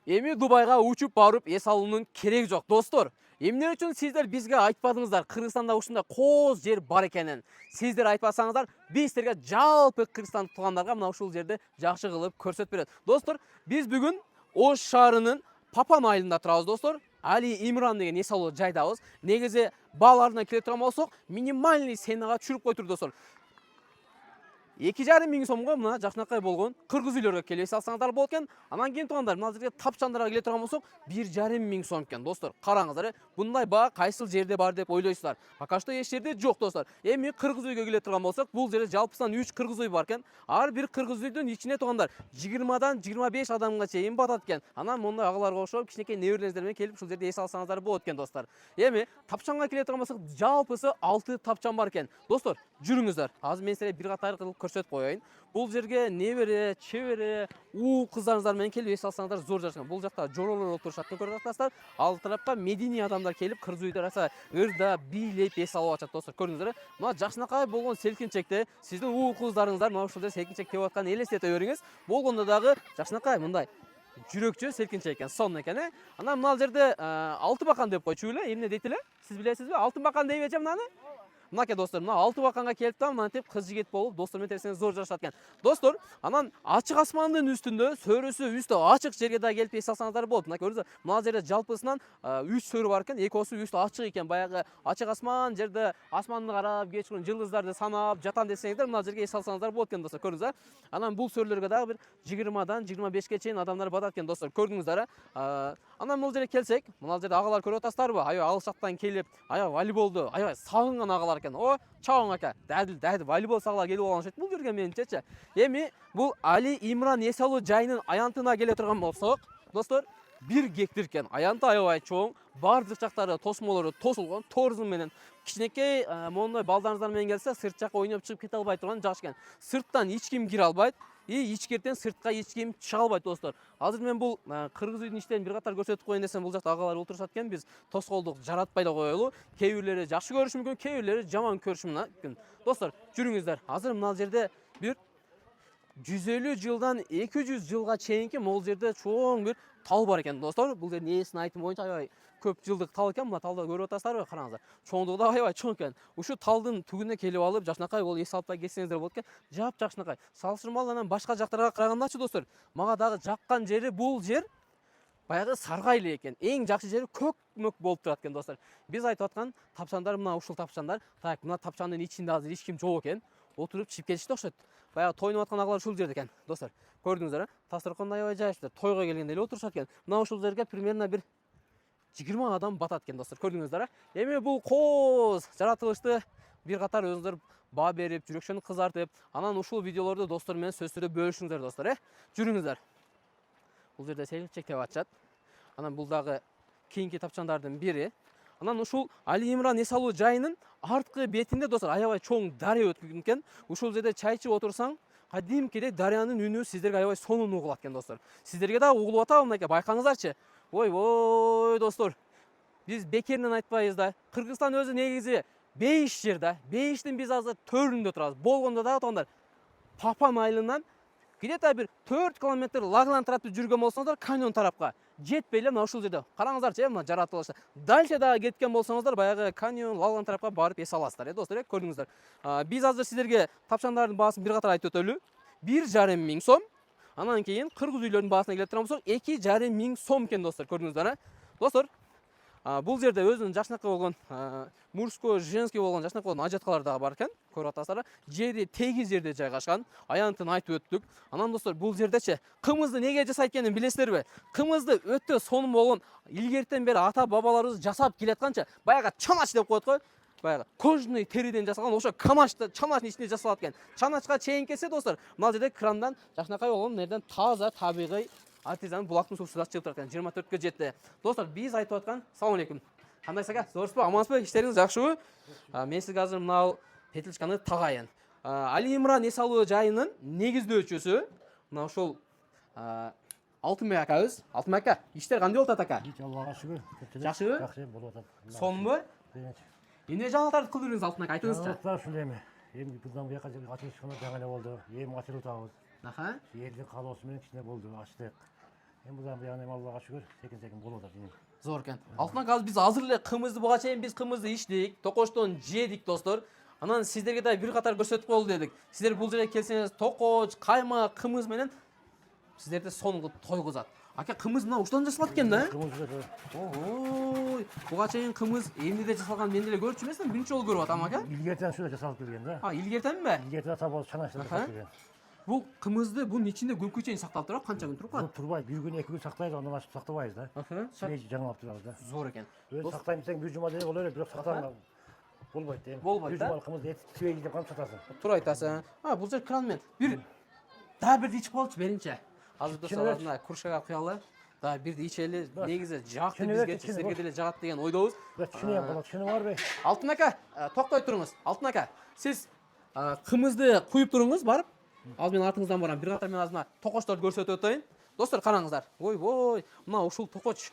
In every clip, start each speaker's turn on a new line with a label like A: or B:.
A: Эми Дубайга учуп барып эс алуунун кереги жок, достор. Эмне үчүн сиздер бизге айтпадыңыздар Кыргызстанда ушундай кооз жер бар экенин? Сиздер айтпасаңыздар, биз силерге жалпы Кыргызстан туугандарга мына ушул жерди жакшы кылып көрсөтүп берет. Достор, биз бүгүн Ош шаарынын Папан айылында турабыз, достор. Али Имран деген эс алуу жайдабыз. Негизи бааларына келе турган болсок, минимальный ценага түшүрүп койтур, достор. 2,5 миң сомго мына жакшынакай болгон кыргыз үйлөргө келип эс алсаңыздар болот экен. Анан кийин туугандар, мына жерге тапчандарга келе турган болсок, 1,5 миң сом экен, достор. Караңыздар, мындай баа кайсыл жерде бар деп ойлойсуздар? Пока что эч жерде жок, достор. Эми кыргыз үйгө келе турган болсок, бул жерде жалпысынан 3 кыргыз үй бар экен. Ар бир кыргыз үйдүн ичине туугандар 20дан 25 адамга чейин батат экен. Анан мондай агаларга окшоп кичинекей неберелериңиздер менен келип ушул жерде эс алсаңыздар болот экен, достор. Эми тапчанга келе турган болсок, жалпысы 6 тапчан бар экен. Достор, жүрүңүздөр. Азыр мен силерге бир катар кылып көрсөтүп коеюн. Бул жерге небере, чебере, кыздарыңыздар менен келип эс алсаңыздар зор жашкан. Бул жакта жоролор отурушат, көрүп атасыздар. Ал тарапка мединий адамдар келип кыргыз үйдө аса ырда, бийлеп эс алып атат, достор. Көрдүңүздөр. Мына жакшынакай болгон селкинчекте сиздин кыздарыңыздар мына ушул жерде селкинчек тебип атканын элестете бериңиз. Болгондо дагы жакшынакай мындай жүрөкчө селкинчек экен, сонун экен, э. Анан мына жерде алтын бакан деп койчу эле, эмне дейт эле? Сиз билесизби? Алтын бакан дейбечи мынаны? Мынакей, достор, мына алтын баканга келип та мынтип кыз жигит болуп, достор менен терсеңиз зор жашашат экен. Достор, анан ачык асмандын үстүндө, сөрүсү үстү ачык жерге да келип эс алсаңыздар болот. Мына көрдүңүздөр, мына жерде жалпысынан 3 сөрү бар экен, экөөсү үстү ачык экен. Баягы ачык асман жерде асманды карап, кечкурун жылдыздарды санап жатам десеңиздер, мына жерге эс алсаңыздар болот экен, достор. Көрдүңүздөр. Анан бул сөрлөргө дагы бир 20дан 25ке чейин адамдар батат экен, достор. Көрдүңүздөр, э. Анан бул жерге келсек, мына жерде агалар көрүп атасыздарбы? Аябай алыс жактан келип, аябай волейболду, аябай сагынган агалар экен. О, чоң ака, дадил волейбол сагыла келип алган окшойт бул жерге менимчечи. Эми бул Али Имран эс алуу жайынын аянтына келе турган болсок, достор, 1 гектар экен. Аянты аябай чоң, бардык жактары тосмолору тосулгон, торзун менен. Кичинекей моундай балдарыңыздар менен келсе, сырт жакка ойноп чыгып кете албай турган жакшы экен. Сырттан эч ким кире албайт. Ичкерден сыртка эч ким чыга албайт, достор. Азыр мен бул кыргыз үйдүн ичтерин бир катар көрсөтүп коеюн десем, бул жакта агалар отурушат экен. Биз тоскоолдук жаратпай да коелу. Кээ бирлери жакшы көрүшү мүмкүн, кээ бирлери жаман көрүшү мүмкүн. Достор, жүрүңүздөр. Азыр мына жерде бир 150 жылдан 200 жылга чейинки могул жерде чоң бир тал бар экен, достор. Бул жердин ээсинин айтымы боюнча аябай көп жылдык тал экен. Мына талды көрүп атасыздарбы? Караңыздар. Чоңдугу да аябай чоң экен. Ушу талдын түгүнө келип алып, жакшынакай болуп эс алып кетсеңиздер болот экен. Жакшынакай. Салыштырмалуу анан башка жактарга карагандачы, достор, мага дагы жаккан жери бул жер баягы саргай эле экен. Эң жакшы жери көкмөк болуп турат экен, достор. Биз айтып аткан тапчандар мына ушул тапчандар. Так, мына тапчандын ичинде азыр эч ким жок экен. Отуруп чип кетишти окшойт. Баягы тойноп аткан агалар ушул жерде экен, достор. Көрдүңүздөр, тасырканда аябай жайыптыр. Тойго келгенде эле отурушат экен. Мына ушул жерге примерно бир 20 адам батат экен, достор. Көрдүңүздөр. Эми бул кооз жаратылышты бир катар өзүңүздөр баа берип, жүрөкчөнү кызартып, анан ушул видеолорду достор менен сөзсүз түрдө бөлүшүңүздөр, достор, Жүрүңүздөр. Бул жерде селчек деп атышат. Анан бул дагы кийинки тапчандардын бири. Анан ушул Али Имран эс алуу жайынын арткы бетинде, достор, аябай чоң дарыя өткөн экен. Ушул жерде чай ичип отурсаң, кадимкидей дарыянын үнү сиздерге аябай сонун угулат экен, достор. Сиздерге да угулуп атабы мынакей, байкаңыздарчы. Ой, достор. Биз бекеринен айтпайбыз да. Кыргызстан өзү негизи 5 жер да. 5тин биз азыр 4-үндө турабыз. Болгондо дагы туугандар, Папан айылынан где-то бир 4 километр лаглан тарапты жүргөн болсоңуздар, каньон тарапка жетпей эле мына ушул жерде. Караңыздарчы, мына жаратылышты. Дальше дагы кеткен болсоңуздар, баягы каньон, лаглан тарапка барып эс аласыздар, достор, көрдүңүздөр. Биз азыр сиздерге тапчандардын баасын бир катар айтып өтөлү. 1,5 миң сом. Анан кийин кыргыз үйлөрүнүн баасына келе турган болсок, 2,5 миң сом экен, достор, көрдүңүздөр, Достор, бул жерде өзүнүн жакшынакай болгон мужской, женский болгон жакшынакай болгон ажаткалар дагы бар экен. Көрүп атасыздар. Жери тегиз жерде жайгашкан. Аянтын айтып өттүк. Анан достор, бул жердечи кымызды неге жасайт экенин билесиздерби? Кымызды өтө сонун болгон илгертен бери ата бабаларыбыз жасап келатканча, баягы чанач деп коет го. Баягы кожный териден жасалган ошо камачты, чаначтын ичинде жасалат экен. Чаначка чейин келсе, достор, мына жерде крандан жакшынакай болгон нерден таза табигый артизан булактын суусу чыгып турат экен. 24кө жетти. Достор, биз айтып аткан, салам алейкум. Кандайсыз ака? Зорсузбу? Амансызбы? Иштериңиз жакшыбы? Мен сизге азыр мына петельчканы тагайын. Али Имран эс алуу жайынын негиздөөчүсү мына ушул Алтынбек акабыз. Алтынбек ака, иштер кандай болуп атат, ака?
B: Аллага шүгүр.
A: Жакшыбы?
B: Жакшы болуп атат.
A: Сонунбу? Эмне жаңылыктарды кылдырдыңыз, Алтынбек, айтыңызчы.
B: Жаңылыктар ушул эми. Эми бундан буяка ачылышканда жаңы эле болду. Эми ачылып атабыз.
A: Аха.
B: Элдин каалоосу менен кичине болду, ачтык. Hem budan buyan hem Allah'a şükür sekin bolup atат.
A: Zor eкен. Алтын ака biz азыр эле кымызды буга чейин биз кымызды ичтик, токочтон жедик достор. Анан сиздерге да бир катар көрсөтүп коелу дедик. Сиздер бул жерге келсеңиз токоч, каймак, кымыз менен сиздерди соңку тойгузат. Ака кымыз мына ушундан жасалат экен да?
B: Kımız
A: Ой, буга чейин кымыз эмнеде жасалган мен деле көрчү эмесмин, биринчи жолу көрүп атам ака.
B: ilgerten şurada cesaret gelgen de.
A: Илгертенби?
B: İlgerten tabi çanaştırda
A: Aha.
B: cesaret gelgen.
A: Бул кымызды бунун ичинде көпкө чейин сакталып турат, канча күн туруп
B: Bu
A: калат?
B: turbay bir gün 2 gün saklayız ondan açıp saktamayız da. Süreç canım durarız da.
A: Зор экен.
B: Öyle saklayayım sen bir cuma dedi olur öyle bir saklayın. Bolbayt deyim.
A: Болбойт
B: Bir
A: да?
B: cuma kımız et süreç gidip kalıp satarsın.
A: Туура айтасың. Бул жер кран менен. Бир дагы бирди ичип алчу беринче. Азыр достор мына кружкага куялы. Дагы бирди ичели. Негизи жакты бизге сизерге деле жагат деген ойдобуз.
B: Düşünüyorum bana düşünü var be.
A: Алтын ака, токтой туруңуз. Алтын ака, сиз кымызды куюп туруңуз барып. Ал мен артыңыздан барам. Бир катар мен азыр токочторду көрсөтүп өтөйүн. Достор караңыздар. Ой, мына ушул токоч.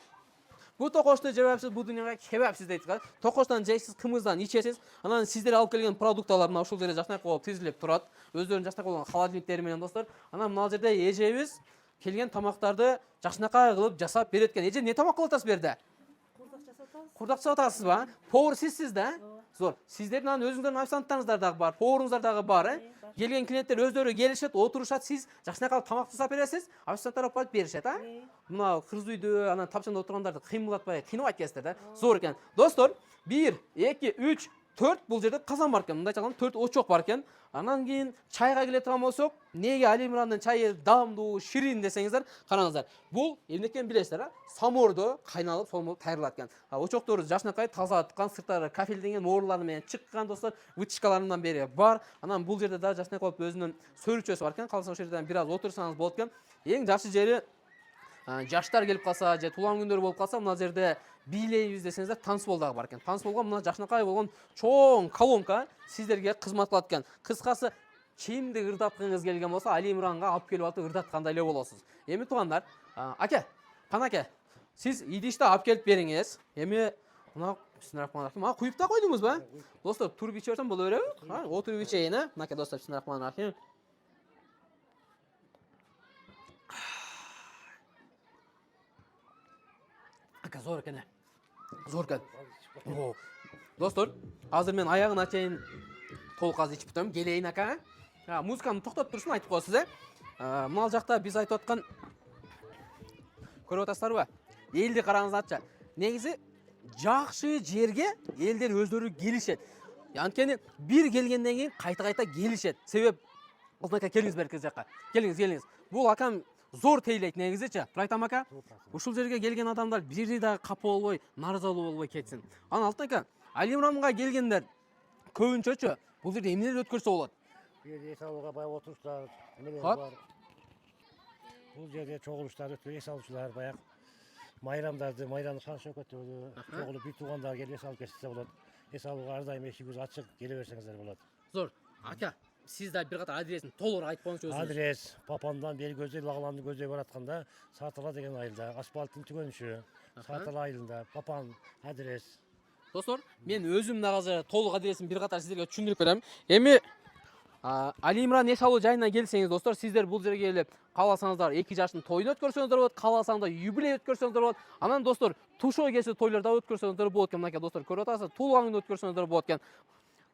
A: Бул токочту жебепсиз, бул дүйнөгө кебепсиз дейт го. Токочтон жейсиз, кымыздан ичесиз. Анан сиздер алып келген продукталар мына ушул жерде жакшынакай болуп тизилип турат. Өздөрүнүн жакшынакай болгон холодильниктери менен достор. Анан мына жерде эжебиз келген тамактарды жакшынакай кылып жасап берет экен. Эже эмне тамак кылып атасыз бу жерде? Курдак жасап атасызбы? Повар сизсиз да? Зор. Сиздердин анан өзүңөрдүн официанттарыңыздар дагы бар, поваруңуздар дагы бар, Келген клиенттер өздөрү келишет, отурушат, сиз жакшынакай тамак жасап бересиз, официанттар алып беришет, Мына кыргыз үйдө анан тапчанда отургандарды кыймылдатпай, кыйнабайт экенсиздер да. Зор экен. Достор, 1, 2, 3, 4 бул жерде казан бар экен. Мындай чаган 4 очок бар экен. Анан кийин чайга келе турган болсок, неге Али Имрандын чайы даамдуу, ширин десеңиздер, караңыздар. Бул эмне экенин билесиздер, самордо кайналып, сонун даярдалат экен. Очоктору жакшынакай таза аткан, сырттары кафелденген оорулары менен чыккан достор, вытяжкаларынан бери бар. Анан бул жерде да жакшынакай болуп өзүнүн сөрүчөсү бар экен. Калса ошол жерден бир аз отурсаңыз болот экен. Эң жакшы жери жаштар келип калса, же туулган күндөрү болуп калса, мына жерде бийлейбиз десеңиздер, танцпол дагы бар экен. Танцполго мына жакшынакай болгон чоң колонка сиздерге кызмат кылат экен. Кыскасы, кимди ырдаткыңыз келген болсо, Али Имранга алып келип атып ырдаткандай эле болосуз. Эми туугандар, аке, канаке, сиз идишти алып келип бериңиз. Эми мына бисмиллахиррахманиррахим. Куюп да койдуңузбу? Достор, туруп ичип берсем боло береби? Отуруп ичейин, Мынакей достор, бисмиллахиррахманиррахим. Ака зор экен. Зор экен. Достор, азыр мен аягына чейин толук аз ичип бүтөм. Келейин ака. Музыканы токтоп турушун айтып коесуз, Мына жакта биз айтып аткан көрүп атасыздарбы? Элди караңыздарчы. Негизи жакшы жерге элдер өздөрү келишет. Анткени бир келгенден кийин кайта келишет. Себеп Алтын ака келиңиз берки жакка. Келиңиз. Бул акам зор тейлейт негизичи. Айтам ака, ушул жерге келген адамдар бири да капа болбой, нааразалуу болбой кетсин. Анан Алтын ака, Али Имранга келгендер көбүнчөчү бул жерде эмнелер өткөрсө болот?
B: Bir yerde esalığa bayağı oturuşlar, neler var. Bu yerde çoğuluşlar ötüyor, esalıkçılar bayağı mayramın şan şöketi oluyor. Çoğulup bir tuğanlar gelip esalık geçse bulat. Esalığa ardayım eşiğiniz açık, geliverseniz bulat.
A: Zor. Aka, siz de bir kadar adresini толук айтып коюңузчу өзүңүз.
B: Adres, papandan beri gözey, lağlandı gözey baratқанда, Saatala degen ayılda, asfaltın tükönüşü, Saatala ayılında, papan, adres.
A: Достор, мен өзүм да азыр толук адресин бир катар сиздерге түшүндүрүп берем. Эми Али Имран эс алуу жайына келсеңиз, достор, сиздер бул жерге келип кааласаңыздар 2 жаштын тоюн өткөрсөңүздөр болот, кааласаңыздар юбилей өткөрсөңүздөр болот. Анан достор, тушоо кеси тойлордо өткөрсөңүздөр болот экен. Мынакей достор, көрүп атасыздар, туулган күндө өткөрсөңүздөр болот экен.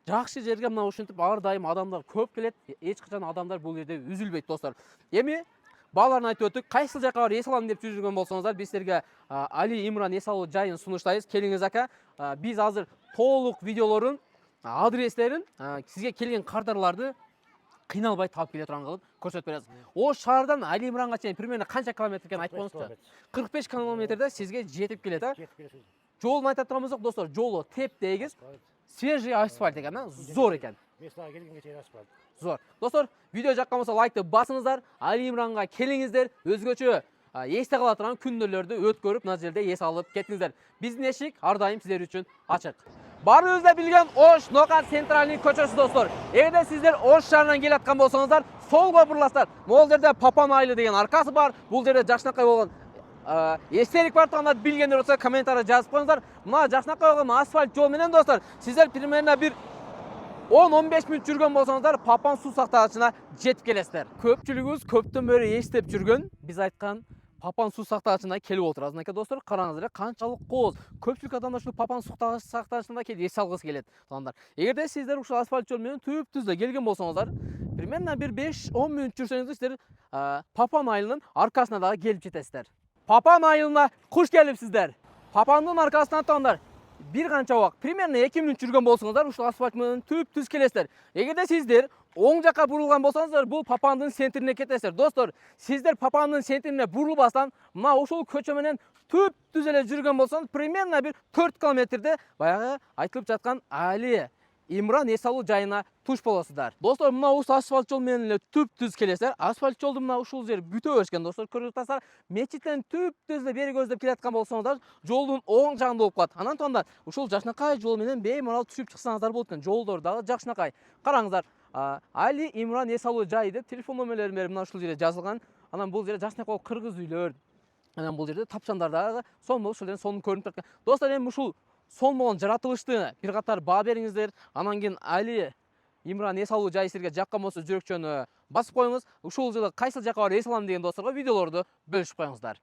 A: Жакшы жерге мына ушинтип ар дайым адамдар көп келет. Эч качан адамдар бул жерде үзүлбөйт, достор. Эми бааларын айтып өттүк. Кайсыл жака барып эс алам деп жүргөн болсоңуздар, биз силерге Али Имран эс алуу жайын сунуштайбыз. Келиңиз ака. Биз азыр толук видеолорун, адрестерин, сизге келген кардарларды кыйналбай таап келе турган кылып көрсөтүп беребиз. О шаардан Али Имранга чейин примерно канча километр экенин айтып коюңузчу. 45 километрде сизге жетип келет, Жолун айтып турганбыз, достор, жолу теп-тегиз, свежий асфальт экен, зор экен.
B: Mesela gelgen geçen asfalt.
A: Зор. Достор, видео жаккан болсо лайкты басыңыздар, Али Имранга келиңиздер, өзгөчө эсте кала турган күндөлөрдү өткөрүп, мына жерде эс алып кетиңиздер. Биздин эшик ар дайым сиздер үчүн ачык. Баарыбыз да билген Ош Нока центральный көчөсү, достор. Эгерде сиздер Ош шаарынан келе аткан болсоңуздар, солго бурласыздар. Могул жерде Папан айылы деген аркасы бар. Бул жерде жакшынакай болгон эстелик бар турганда билгендер болсо комментарий жазып коюңуздар. Мына жакшынакай болгон асфальт жол менен, достор, сиздер примерно бир 10-15 мүнөт жүргөн болсоңуздар, Папан суу сактагычына жетип келесиздер. Көпчүлүгүбүз көптөн бери эстеп жүргөн, биз айткан Папан су сактагычына келип отурат. Азыркы достор, караңыздар, канчалык кооз. Көпчүлүк адамдар ушул Папан су сактагычына келип эс алгысы келет. Туугандар, эгерде сиздер ушул асфальт жол менен түп-түз келген болсоңуздар, примерно бир 5-10 мүнөт жүрсөңүздөр сиздер Папан айылынын аркасына дагы келип жетесиздер. Папан айылына куш келипсиздер. Папандын аркасынан туугандар, бир канча убак, примерно 2 мүнөт жүргөн болсоңуздар, ушул асфальт менен түп-түз келесиздер. Эгерде сиздер оң жакка бурулган болсоңуздар, бул Папандын центрине кетесиздер. Достор, сиздер Папандын центрине бурулбастан, мына ушул көчө менен түп-түз эле жүргөн болсоңуз, примерно бир 4 километрде баягы айтылып жаткан Али Имран эс алуу жайына туш болосуздар. Достор, мына ушул асфальт жол менен эле түп-түз келесиздер. Асфальт жолду мына ушул жер бүтө өшкөн. Достор, көрүп атасыздар, мечиттен түп-түз эле бери көздөп келаткан болсоңуздар, жолдун оң жагында болуп калат. Анан туугандар, ушул жакшынакай жол менен беймарал түшүп чыксаңыздар болот экен. Жолдор дагы жакшынакай. Караңыздар, Али Имран эс алуу жайы деп телефон номерлери менен мына ушул жерде жазылган. Анан бул жерде жакшынакай кыргыз үйлөр. Анан бул жерде тапчандар дагы сонун ушул жерден сонун көрүнүп турат экен. Достор, эми ушул сонмогон жаратылышты бир катар баа бериңиздер. Анан кийин Али Имран эс алуу жайы силерге жаккан болсо жүрөкчөнү басып коюңуз. Ушул жылы кайсыл жакка барып эс алам деген досторго видеолорду бөлүшүп коюңуздар.